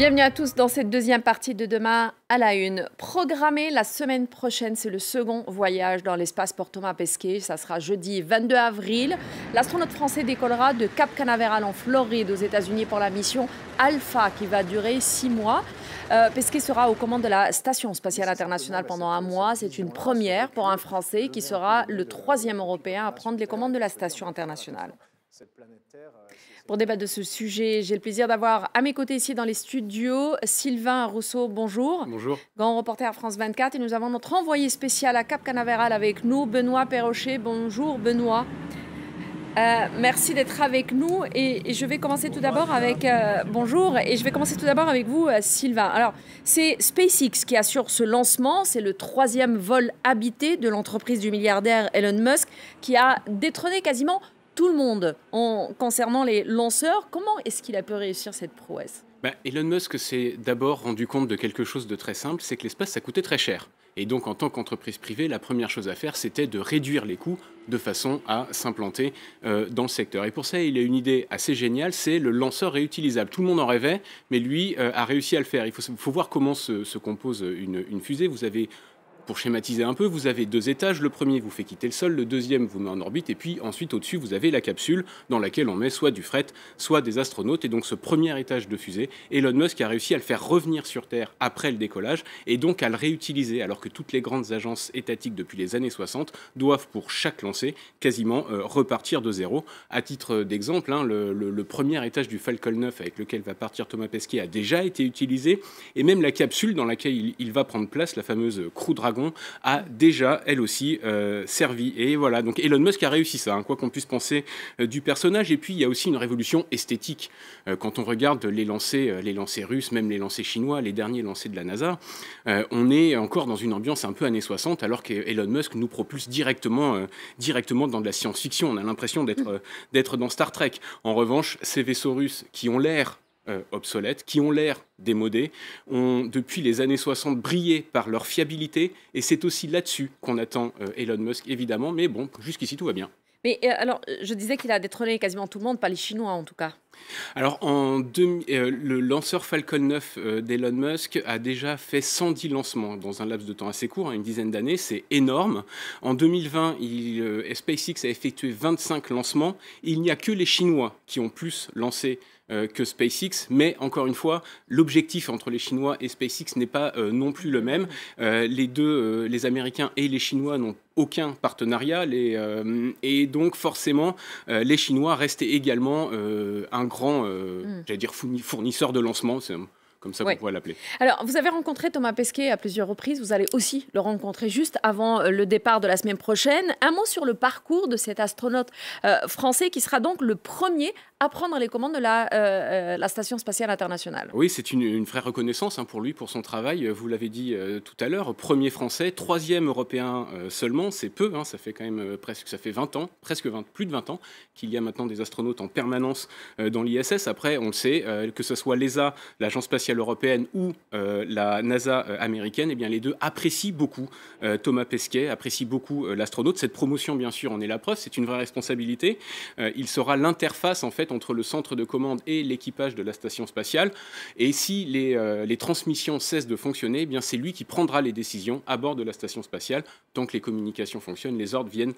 Bienvenue à tous dans cette deuxième partie de Demain à la Une. Programmé la semaine prochaine, c'est le second voyage dans l'espace pour Thomas Pesquet. Ça sera jeudi 22 avril. L'astronaute français décollera de Cap Canaveral en Floride aux États-Unis pour la mission Alpha qui va durer 6 mois. Pesquet sera aux commandes de la Station spatiale internationale pendant 1 mois. C'est une première pour un Français qui sera le 3e Européen à prendre les commandes de la Station internationale. Pour débattre de ce sujet, j'ai le plaisir d'avoir à mes côtés ici dans les studios Sylvain Rousseau, bonjour. Bonjour. Grand reporter à France 24. Et nous avons notre envoyé spécial à Cap Canaveral avec nous, Benoît Perrochet. Bonjour Benoît. Merci d'être avec nous et je vais commencer tout d'abord avec bonjour et je vais commencer tout d'abord avec vous Sylvain. Alors c'est SpaceX qui assure ce lancement, c'est le 3e vol habité de l'entreprise du milliardaire Elon Musk qui a détrôné quasiment tout le monde concernant les lanceurs. Comment est-ce qu'il a pu réussir cette prouesse ? Elon Musk s'est d'abord rendu compte de quelque chose de très simple, c'est que l'espace, ça coûtait très cher. Et donc, en tant qu'entreprise privée, la première chose à faire, c'était de réduire les coûts de façon à s'implanter dans le secteur. Et pour ça, il a une idée assez géniale, c'est le lanceur réutilisable. Tout le monde en rêvait, mais lui a réussi à le faire. Il faut voir comment se compose une fusée. Vous avez... Pour schématiser un peu, vous avez 2 étages. Le premier vous fait quitter le sol, le deuxième vous met en orbite, et puis ensuite au-dessus vous avez la capsule dans laquelle on met soit du fret, soit des astronautes. Et donc ce premier étage de fusée, Elon Musk a réussi à le faire revenir sur Terre après le décollage, et donc à le réutiliser, alors que toutes les grandes agences étatiques depuis les années 60 doivent pour chaque lancé quasiment repartir de zéro. À titre d'exemple, le premier étage du Falcon 9 avec lequel va partir Thomas Pesquet a déjà été utilisé, et même la capsule dans laquelle il va prendre place, la fameuse Crew Dragon, a déjà, elle aussi, servi. Et voilà, donc Elon Musk a réussi ça, quoi qu'on puisse penser du personnage. Et puis, il y a aussi une révolution esthétique. Quand on regarde les lancers russes, même les lancers chinois, les derniers lancers de la NASA, on est encore dans une ambiance un peu années 60, alors qu'Elon Musk nous propulse directement dans de la science-fiction. On a l'impression d'être dans Star Trek. En revanche, ces vaisseaux russes qui ont l'air obsolètes, qui ont l'air démodés, ont depuis les années 60 brillé par leur fiabilité, et c'est aussi là-dessus qu'on attend Elon Musk, évidemment, mais bon, jusqu'ici tout va bien. Mais alors, je disais qu'il a détrôné quasiment tout le monde, pas les Chinois en tout cas. Alors, le lanceur Falcon 9 d'Elon Musk a déjà fait 110 lancements dans un laps de temps assez court, une dizaine d'années, c'est énorme. En 2020, SpaceX a effectué 25 lancements. Il n'y a que les Chinois qui ont plus lancé que SpaceX, mais encore une fois, l'objectif entre les Chinois et SpaceX n'est pas non plus le même. Les Américains et les Chinois n'ont aucun partenariat, et donc forcément, les Chinois restent également un grand, j'allais dire fournisseur de lancement. C'est comme ça qu'on pourrait l'appeler. Alors, vous avez rencontré Thomas Pesquet à plusieurs reprises. Vous allez aussi le rencontrer juste avant le départ de la semaine prochaine. Un mot sur le parcours de cet astronaute français qui sera donc le premier à prendre les commandes de la Station spatiale internationale. Oui, c'est une vraie reconnaissance pour lui, pour son travail. Vous l'avez dit tout à l'heure, premier Français, 3e Européen seulement. C'est peu, ça fait quand même ça fait 20 ans, plus de 20 ans qu'il y a maintenant des astronautes en permanence dans l'ISS. Après, on le sait, que ce soit l'ESA, l'Agence spatiale européenne, ou la NASA américaine, eh bien, les deux apprécient beaucoup Thomas Pesquet, apprécient beaucoup l'astronaute. Cette promotion, bien sûr, en est la preuve, c'est une vraie responsabilité. Il sera l'interface, en fait, entre le centre de commande et l'équipage de la station spatiale. Et si les transmissions cessent de fonctionner, eh bien, c'est lui qui prendra les décisions à bord de la station spatiale. Tant que les communications fonctionnent, les ordres viennent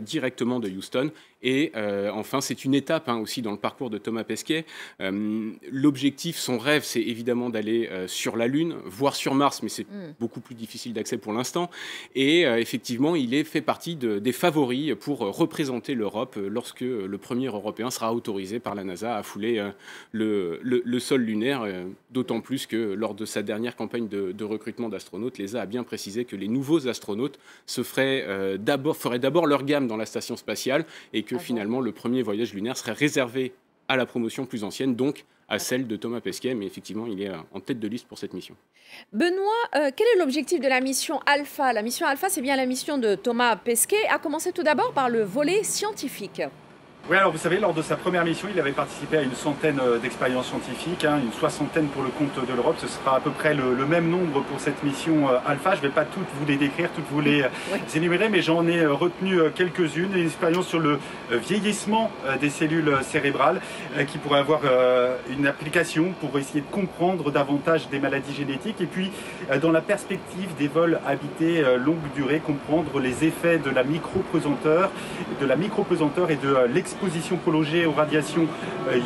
directement de Houston. Et enfin, c'est une étape aussi dans le parcours de Thomas Pesquet. L'objectif, son rêve, c'est évidemment d'aller sur la Lune, voire sur Mars, mais c'est beaucoup plus difficile d'accès pour l'instant. Et effectivement, il fait partie des favoris pour représenter l'Europe lorsque le premier Européen sera autorisé par la NASA à fouler le sol lunaire, d'autant plus que lors de sa dernière campagne de recrutement d'astronautes, l'ESA a bien précisé que les nouveaux astronautes feraient d'abord leur gamme dans la station spatiale, et que finalement le premier voyage lunaire serait réservé à la promotion plus ancienne, donc à celle de Thomas Pesquet, mais effectivement, il est en tête de liste pour cette mission. Benoît, quel est l'objectif de la mission Alpha ? La mission Alpha, c'est bien la mission de Thomas Pesquet, a commencé tout d'abord par le volet scientifique. Oui, alors vous savez, lors de sa première mission, il avait participé à une centaine d'expériences scientifiques, une soixantaine pour le compte de l'Europe. Ce sera à peu près le même nombre pour cette mission Alpha. Je ne vais pas toutes vous les décrire, toutes vous les énumérer, mais j'en ai retenu quelques-unes. Une expérience sur le vieillissement des cellules cérébrales qui pourrait avoir une application pour essayer de comprendre davantage des maladies génétiques. Et puis, dans la perspective des vols habités longue durée, comprendre les effets de la micropesanteur et de l'exposition prolongée aux radiations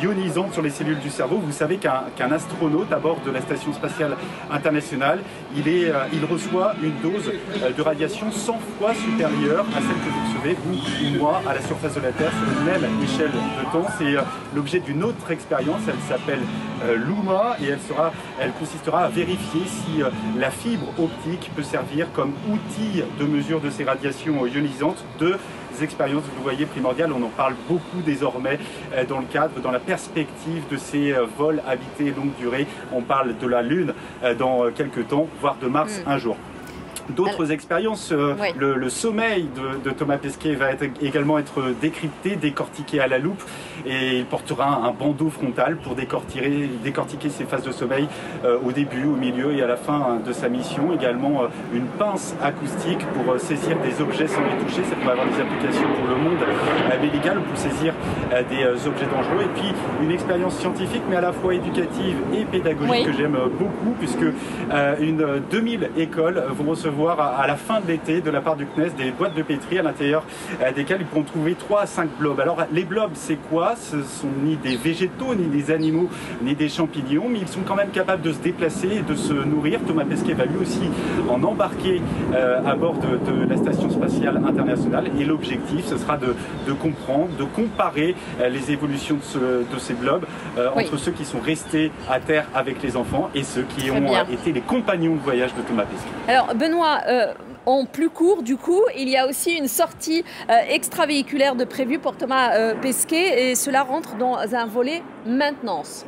ionisantes sur les cellules du cerveau. Vous savez qu'un astronaute à bord de la Station spatiale internationale, il reçoit une dose de radiation 100 fois supérieure à celle que vous recevez, vous ou moi, à la surface de la Terre, sur une même échelle de temps. C'est l'objet d'une autre expérience, elle s'appelle LUMA, et elle consistera à vérifier si la fibre optique peut servir comme outil de mesure de ces radiations ionisantes. Deux expériences, vous le voyez, primordiales. On en parle beaucoup désormais dans la perspective de ces vols habités longue durée. On parle de la Lune dans quelques temps, voire de Mars un jour. D'autres expériences, le sommeil de Thomas Pesquet va également être décrypté, décortiqué à la loupe, et il portera un bandeau frontal pour décortiquer ses phases de sommeil au début, au milieu et à la fin de sa mission. Également une pince acoustique pour saisir des objets sans les toucher. Ça pourrait avoir des applications pour le monde médical, pour saisir des objets dangereux. Et puis une expérience scientifique mais à la fois éducative et pédagogique que j'aime beaucoup, puisque 2000 écoles vont recevoir à la fin de l'été de la part du CNES des boîtes de pétri à l'intérieur desquelles ils pourront trouver 3 à 5 blobs. Alors les blobs, c'est quoi? Ce sont ni des végétaux, ni des animaux, ni des champignons, mais ils sont quand même capables de se déplacer et de se nourrir. Thomas Pesquet va lui aussi en embarquer à bord de la Station spatiale internationale, et l'objectif, ce sera de comprendre, de comparer les évolutions de ces blobs entre ceux qui sont restés à terre avec les enfants et ceux qui ont été les compagnons de voyage de Thomas Pesquet. Alors Benoît, en plus court, du coup, il y a aussi une sortie extravéhiculaire de prévue pour Thomas Pesquet, et cela rentre dans un volet maintenance.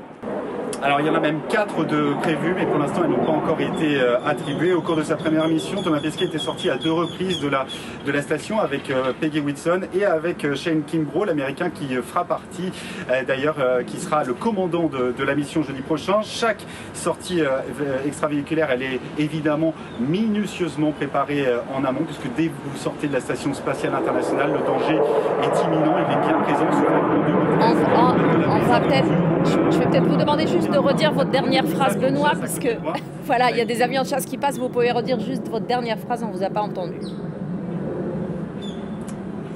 Alors il y en a même 4 de prévus, mais pour l'instant elles n'ont pas encore été attribuées. Au cours de sa première mission, Thomas Pesquet était sorti à 2 reprises de la station avec Peggy Whitson et avec Shane Kimbrough, l'américain qui fera partie d'ailleurs, qui sera le commandant de la mission jeudi prochain. Chaque sortie extravéhiculaire, elle est évidemment minutieusement préparée en amont, puisque dès que vous sortez de la Station spatiale internationale, le danger est imminent, il est bien présent sur la je vais peut-être vous demander juste de redire votre dernière phrase, Benoît, parce que voilà, il y a des avions de chasse qui passent, vous pouvez redire juste votre dernière phrase, on ne vous a pas entendu.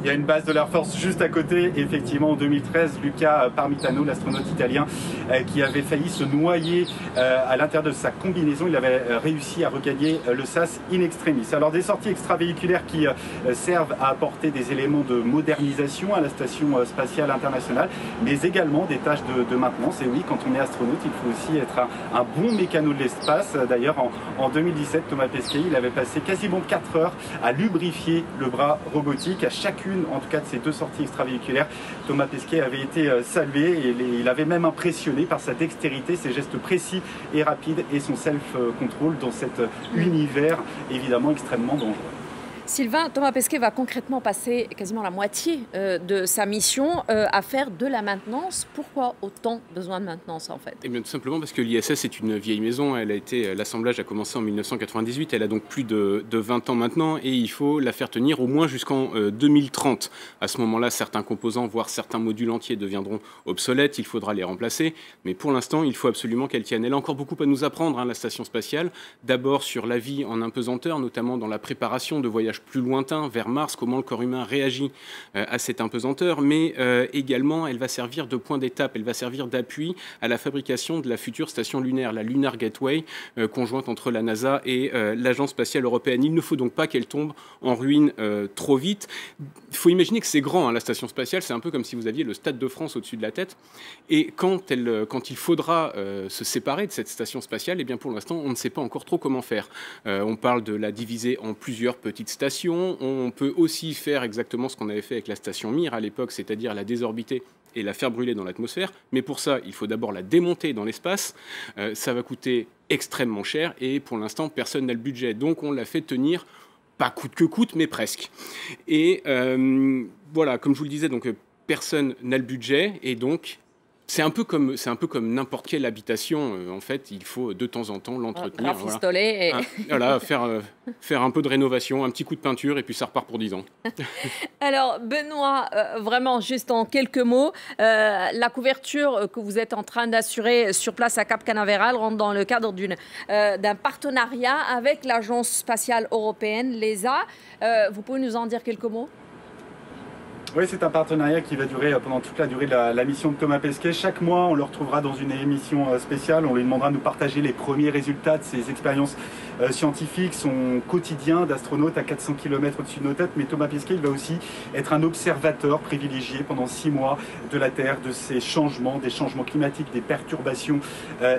Il y a une base de l'Air Force juste à côté. Et effectivement, en 2013, Luca Parmitano, l'astronaute italien, qui avait failli se noyer à l'intérieur de sa combinaison, il avait réussi à regagner le SAS in extremis. Alors des sorties extravéhiculaires qui servent à apporter des éléments de modernisation à la Station spatiale internationale, mais également des tâches de maintenance. Et oui, quand on est astronaute, il faut aussi être un bon mécano de l'espace. D'ailleurs, en 2017, Thomas Pesquet, il avait passé quasiment 4 heures à lubrifier le bras robotique. À chacune, en tout cas, de ces 2 sorties extravéhiculaires, Thomas Pesquet avait été salué, et il avait même impressionné par sa dextérité, ses gestes précis et rapides et son self-control dans cet univers évidemment extrêmement dangereux. Sylvain, Thomas Pesquet va concrètement passer quasiment la moitié de sa mission à faire de la maintenance. Pourquoi autant besoin de maintenance en fait? Eh bien, tout simplement parce que l'ISS est une vieille maison. L'assemblage a commencé en 1998. Elle a donc plus de 20 ans maintenant, et il faut la faire tenir au moins jusqu'en 2030. À ce moment-là, certains composants, voire certains modules entiers deviendront obsolètes. Il faudra les remplacer. Mais pour l'instant, il faut absolument qu'elle tienne. Elle a encore beaucoup à nous apprendre, la station spatiale. D'abord sur la vie en impesanteur, notamment dans la préparation de voyages plus lointain, vers Mars, comment le corps humain réagit à cette impesanteur, mais également elle va servir de point d'étape, elle va servir d'appui à la fabrication de la future station lunaire, la Lunar Gateway, conjointe entre la NASA et l'Agence spatiale européenne. Il ne faut donc pas qu'elle tombe en ruine trop vite. Il faut imaginer que c'est grand, la station spatiale, c'est un peu comme si vous aviez le Stade de France au-dessus de la tête, et quand il faudra se séparer de cette station spatiale, eh bien pour l'instant on ne sait pas encore trop comment faire. On parle de la diviser en plusieurs petites stations. On peut aussi faire exactement ce qu'on avait fait avec la station Mir à l'époque, c'est-à-dire la désorbiter et la faire brûler dans l'atmosphère. Mais pour ça, il faut d'abord la démonter dans l'espace. Ça va coûter extrêmement cher, et pour l'instant, personne n'a le budget. Donc on l'a fait tenir, pas coûte que coûte, mais presque. Et voilà, comme je vous le disais, donc personne n'a le budget et donc c'est un peu comme n'importe quelle habitation. En fait, il faut de temps en temps l'entretenir. Rafistoler. Voilà, faire un peu de rénovation, un petit coup de peinture et puis ça repart pour 10 ans. Alors, Benoît, vraiment, juste en quelques mots, la couverture que vous êtes en train d'assurer sur place à Cap Canaveral rentre dans le cadre d'un partenariat avec l'Agence spatiale européenne, l'ESA. Vous pouvez nous en dire quelques mots ? Oui, c'est un partenariat qui va durer pendant toute la durée de la mission de Thomas Pesquet. Chaque mois, on le retrouvera dans une émission spéciale. On lui demandera de nous partager les premiers résultats de ses expériences scientifiques, son quotidien d'astronaute à 400 km au-dessus de nos têtes. Mais Thomas Pesquet, il va aussi être un observateur privilégié pendant 6 mois de la Terre, de ces changements, des changements climatiques, des perturbations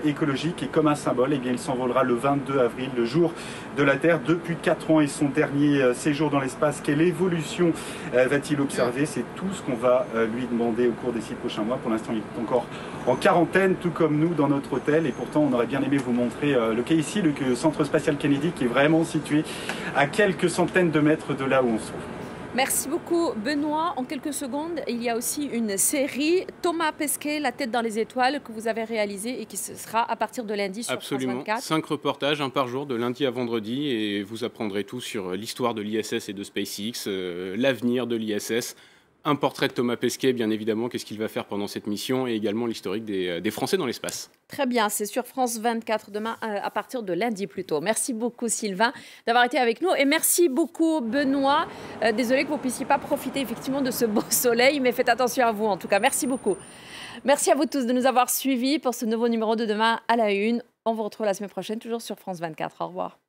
écologiques. Et comme un symbole, eh bien, il s'envolera le 22 avril, le jour de la Terre, de plus de 4 ans et son dernier séjour dans l'espace. Quelle évolution va-t-il observer ? C'est tout ce qu'on va lui demander au cours des 6 prochains mois. Pour l'instant, il est encore en quarantaine, tout comme nous dans notre hôtel. Et pourtant, on aurait bien aimé vous montrer le KC, le Centre Spatial Kennedy, qui est vraiment situé à quelques centaines de mètres de là où on se trouve. Merci beaucoup, Benoît. En quelques secondes, il y a aussi une série, Thomas Pesquet, La tête dans les étoiles, que vous avez réalisée et qui sera à partir de lundi sur France 24. Absolument, 5 reportages, un par jour, de lundi à vendredi, et vous apprendrez tout sur l'histoire de l'ISS et de SpaceX, l'avenir de l'ISS, un portrait de Thomas Pesquet, bien évidemment, qu'est-ce qu'il va faire pendant cette mission, et également l'historique des Français dans l'espace. Très bien, c'est sur France 24 demain à partir de lundi plutôt. Merci beaucoup Sylvain d'avoir été avec nous et merci beaucoup Benoît. Désolé que vous ne puissiez pas profiter effectivement de ce beau soleil, mais faites attention à vous en tout cas. Merci beaucoup. Merci à vous tous de nous avoir suivis pour ce nouveau numéro de Demain à la Une. On vous retrouve la semaine prochaine, toujours sur France 24. Au revoir.